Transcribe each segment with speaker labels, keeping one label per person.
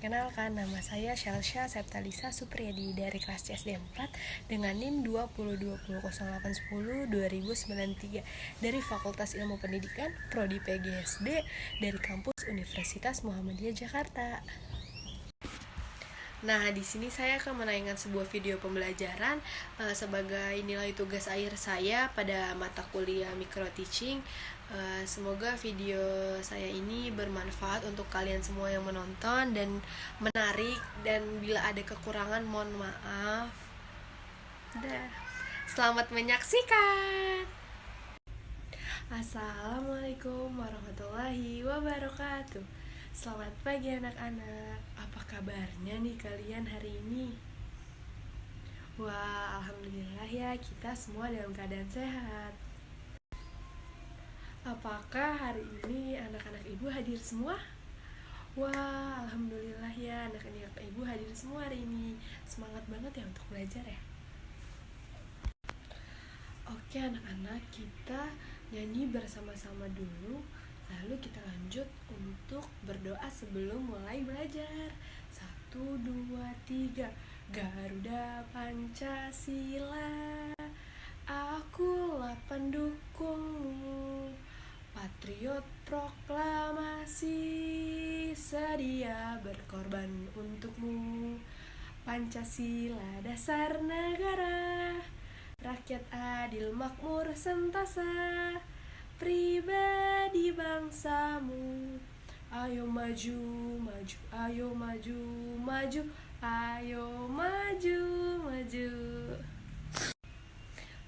Speaker 1: Perkenalkan, nama saya Shelsha Septalisa Supriyadi dari kelas C SD 4 dengan NIM 20200810-2093 dari Fakultas Ilmu Pendidikan Prodi PGSD dari kampus Universitas Muhammadiyah Jakarta. Nah, di sini saya akan menayangkan sebuah video pembelajaran sebagai nilai tugas akhir saya pada mata kuliah micro teaching. Semoga video saya ini bermanfaat untuk kalian semua yang menonton dan menarik, dan bila ada kekurangan mohon maaf. Selamat menyaksikan. Assalamualaikum warahmatullahi wabarakatuh. Selamat pagi anak-anak. Apa kabarnya nih kalian hari ini? Wah, alhamdulillah ya, kita semua dalam keadaan sehat. Apakah hari ini anak-anak ibu hadir semua? Wah, alhamdulillah ya, anak-anak ibu hadir semua hari ini. Semangat banget ya untuk belajar ya. Oke anak-anak, kita nyanyi bersama-sama dulu, lalu kita lanjut untuk berdoa sebelum mulai belajar. 1, 2, 3. Garuda Pancasila, akulah pendukungmu, patriot proklamasi, sedia berkorban untukmu. Pancasila dasar negara, rakyat adil makmur sentasa, pribadi bangsamu. Ayo maju, maju, ayo maju, maju, ayo maju, maju.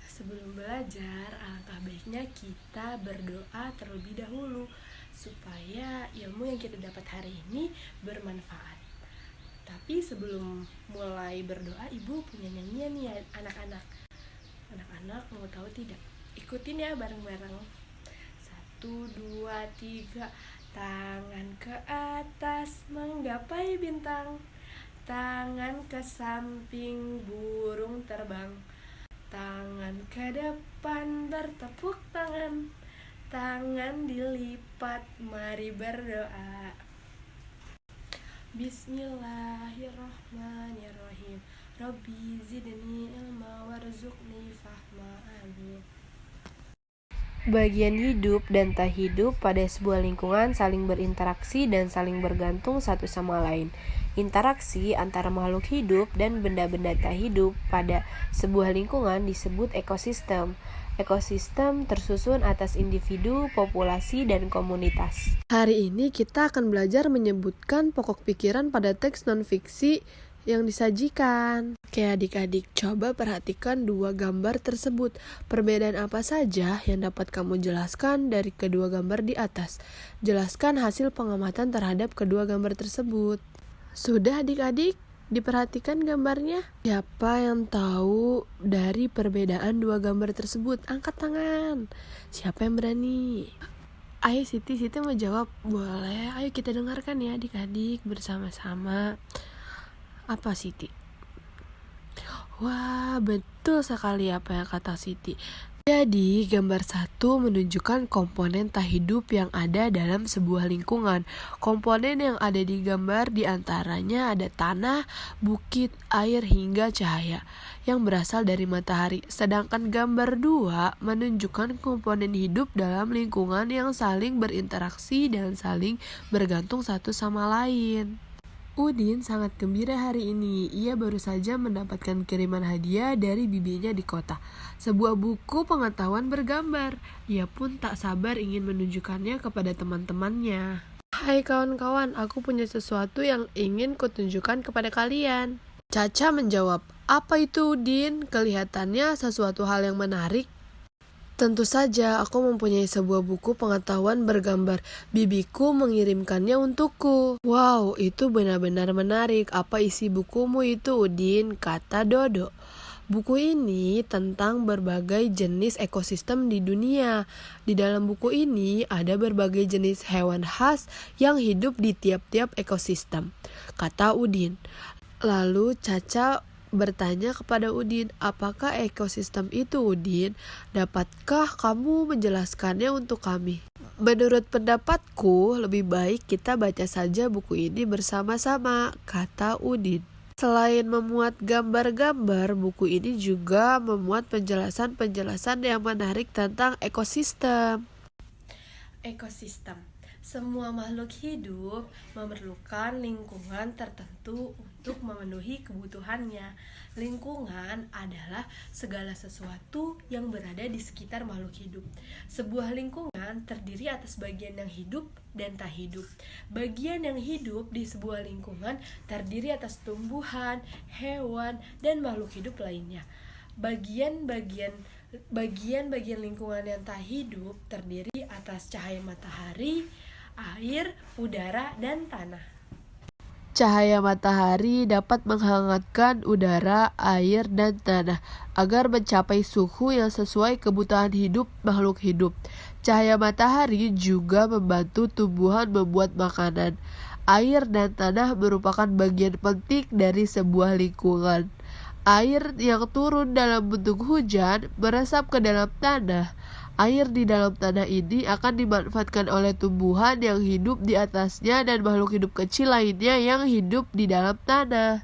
Speaker 1: Sebelum belajar, alangkah baiknya kita berdoa terlebih dahulu supaya ilmu yang kita dapat hari ini bermanfaat. Tapi sebelum mulai berdoa, ibu punya nyanyian nih anak-anak. Anak-anak mau tahu tidak? Ikutin ya bareng-bareng. 1, 2, 3. Tangan ke atas menggapai bintang, tangan ke samping burung terbang, tangan ke depan bertepuk tangan, tangan dilipat, mari berdoa. Bismillahirrahmanirrahim. Rabbi zidni ilma warzuqni fahma. Amin. Bagian hidup dan tak hidup pada sebuah lingkungan saling berinteraksi dan saling bergantung satu sama lain. Interaksi antara makhluk hidup dan benda-benda tak hidup pada sebuah lingkungan disebut ekosistem. Ekosistem tersusun atas individu, populasi, dan komunitas. Hari ini kita akan belajar menyebutkan pokok pikiran pada teks non-fiksi yang disajikan. Oke adik-adik, coba perhatikan dua gambar tersebut. Perbedaan apa saja yang dapat kamu jelaskan dari kedua gambar di atas? Jelaskan hasil pengamatan terhadap kedua gambar tersebut. Sudah adik-adik? Diperhatikan gambarnya? Siapa yang tahu dari perbedaan dua gambar tersebut? Angkat tangan. Siapa yang berani? Ayo Siti mau jawab. Boleh, ayo kita dengarkan ya adik-adik bersama-sama. Apa Siti? Wah, betul sekali apa yang kata Siti. Jadi, gambar 1 menunjukkan komponen tak hidup yang ada dalam sebuah lingkungan. Komponen yang ada di gambar diantaranya ada tanah, bukit, air, hingga cahaya yang berasal dari matahari. Sedangkan gambar 2 menunjukkan komponen hidup dalam lingkungan yang saling berinteraksi dan saling bergantung satu sama lain. Udin sangat gembira hari ini. Ia baru saja mendapatkan kiriman hadiah dari bibinya di kota. Sebuah buku pengetahuan bergambar. Ia pun tak sabar ingin menunjukkannya kepada teman-temannya. Hai kawan-kawan, aku punya sesuatu yang ingin kutunjukkan kepada kalian. Caca menjawab, apa itu Udin? Kelihatannya sesuatu hal yang menarik. Tentu saja, aku mempunyai sebuah buku pengetahuan bergambar. Bibiku mengirimkannya untukku. Wow, itu benar-benar menarik. Apa isi bukumu itu, Udin? Kata Dodo. Buku ini tentang berbagai jenis ekosistem di dunia. Di dalam buku ini ada berbagai jenis hewan khas yang hidup di tiap-tiap ekosistem, kata Udin. Lalu Caca bertanya kepada Udin, apakah ekosistem itu Udin? Dapatkah kamu menjelaskannya untuk kami? Menurut pendapatku, lebih baik kita baca saja buku ini bersama-sama, kata Udin. Selain memuat gambar-gambar, buku ini juga memuat penjelasan-penjelasan yang menarik tentang ekosistem. Ekosistem. Semua makhluk hidup memerlukan lingkungan tertentu untuk memenuhi kebutuhannya. Lingkungan adalah segala sesuatu yang berada di sekitar makhluk hidup. Sebuah lingkungan terdiri atas bagian yang hidup dan tak hidup. Bagian yang hidup di sebuah lingkungan terdiri atas tumbuhan, hewan, dan makhluk hidup lainnya. Bagian-bagian lingkungan yang tak hidup terdiri atas cahaya matahari, air, udara, dan tanah. Cahaya matahari dapat menghangatkan udara, air, dan tanah agar mencapai suhu yang sesuai kebutuhan hidup makhluk hidup. Cahaya matahari juga membantu tumbuhan membuat makanan. Air dan tanah merupakan bagian penting dari sebuah lingkungan. Air yang turun dalam bentuk hujan meresap ke dalam tanah. Air di dalam tanah ini akan dimanfaatkan oleh tumbuhan yang hidup di atasnya dan makhluk hidup kecil lainnya yang hidup di dalam tanah.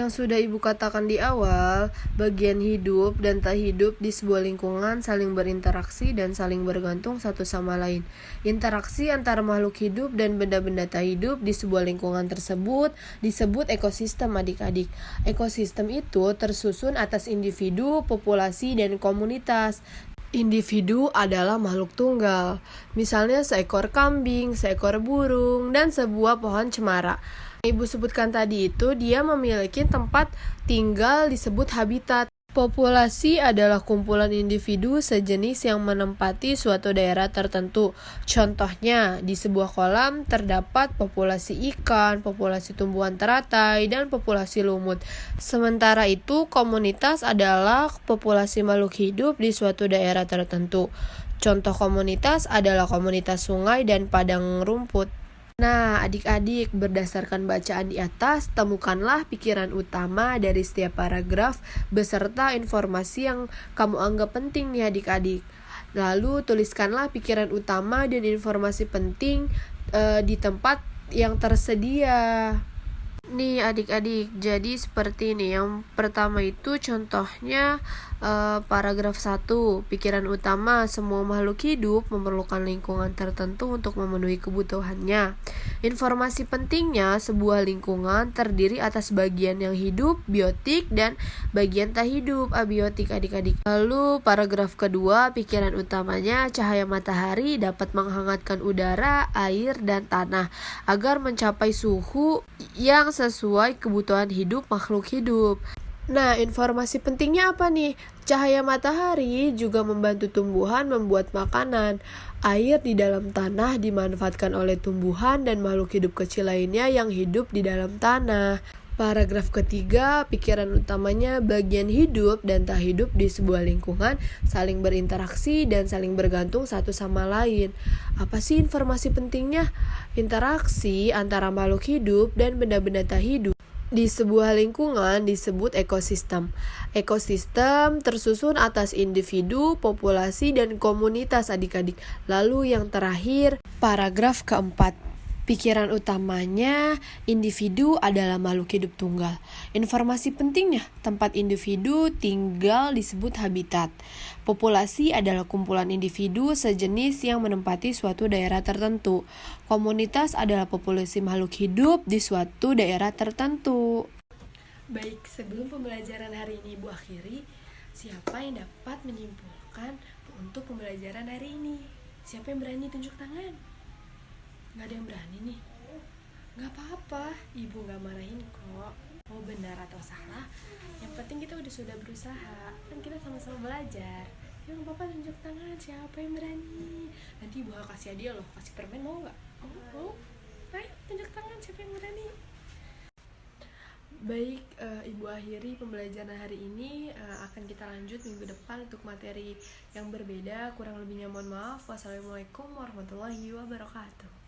Speaker 1: Yang sudah Ibu katakan di awal, bagian hidup dan tak hidup di sebuah lingkungan saling berinteraksi dan saling bergantung satu sama lain. Interaksi antara makhluk hidup dan benda-benda tak hidup di sebuah lingkungan tersebut disebut ekosistem adik-adik. Ekosistem itu tersusun atas individu, populasi, dan komunitas. Individu adalah makhluk tunggal, misalnya seekor kambing, seekor burung, dan sebuah pohon cemara. Ibu sebutkan tadi itu dia memiliki tempat tinggal disebut habitat. Populasi adalah kumpulan individu sejenis yang menempati suatu daerah tertentu. Contohnya, di sebuah kolam terdapat populasi ikan, populasi tumbuhan teratai, dan populasi lumut. Sementara itu, komunitas adalah populasi makhluk hidup di suatu daerah tertentu. Contoh komunitas adalah komunitas sungai dan padang rumput. Nah, adik-adik, berdasarkan bacaan di atas, temukanlah pikiran utama dari setiap paragraf beserta informasi yang kamu anggap penting nih adik-adik. Lalu tuliskanlah pikiran utama dan informasi penting di tempat yang tersedia. Nih adik-adik, jadi seperti ini. Yang pertama itu contohnya paragraf 1. Pikiran utama, semua makhluk hidup memerlukan lingkungan tertentu untuk memenuhi kebutuhannya. Informasi pentingnya, sebuah lingkungan terdiri atas bagian yang hidup, biotik, dan bagian tak hidup, abiotik adik-adik. Lalu paragraf kedua, pikiran utamanya, cahaya matahari dapat menghangatkan udara, air, dan tanah agar mencapai suhu yang sesuai kebutuhan hidup makhluk hidup. Nah, informasi pentingnya apa nih? Cahaya matahari juga membantu tumbuhan membuat makanan. Air di dalam tanah dimanfaatkan oleh tumbuhan dan makhluk hidup kecil lainnya yang hidup di dalam tanah. Paragraf ketiga, pikiran utamanya bagian hidup dan tak hidup di sebuah lingkungan saling berinteraksi dan saling bergantung satu sama lain. Apa sih informasi pentingnya? Interaksi antara makhluk hidup dan benda-benda tak hidup di sebuah lingkungan disebut ekosistem. Ekosistem tersusun atas individu, populasi, dan komunitas adik-adik. Lalu yang terakhir, paragraf keempat. Pikiran utamanya, individu adalah makhluk hidup tunggal. Informasi pentingnya, tempat individu tinggal disebut habitat. Populasi adalah kumpulan individu sejenis yang menempati suatu daerah tertentu. Komunitas adalah populasi makhluk hidup di suatu daerah tertentu. Baik, sebelum pembelajaran hari ini Ibu akhiri, siapa yang dapat menyimpulkan untuk pembelajaran hari ini? Siapa yang berani tunjuk tangan? Gak ada yang berani nih. Gak apa-apa, ibu gak marahin kok. Mau benar atau salah, yang penting kita sudah berusaha. Kan kita sama-sama belajar. Ya gak apa-apa, tunjuk tangan siapa yang berani. Nanti ibu kasih hadiah loh, kasih permen, mau gak? Mau? Ayo tunjuk tangan siapa yang berani. Baik, Ibu akhiri pembelajaran hari ini. Akan kita lanjut minggu depan untuk materi yang berbeda. Kurang lebihnya mohon maaf. Wassalamualaikum warahmatullahi wabarakatuh.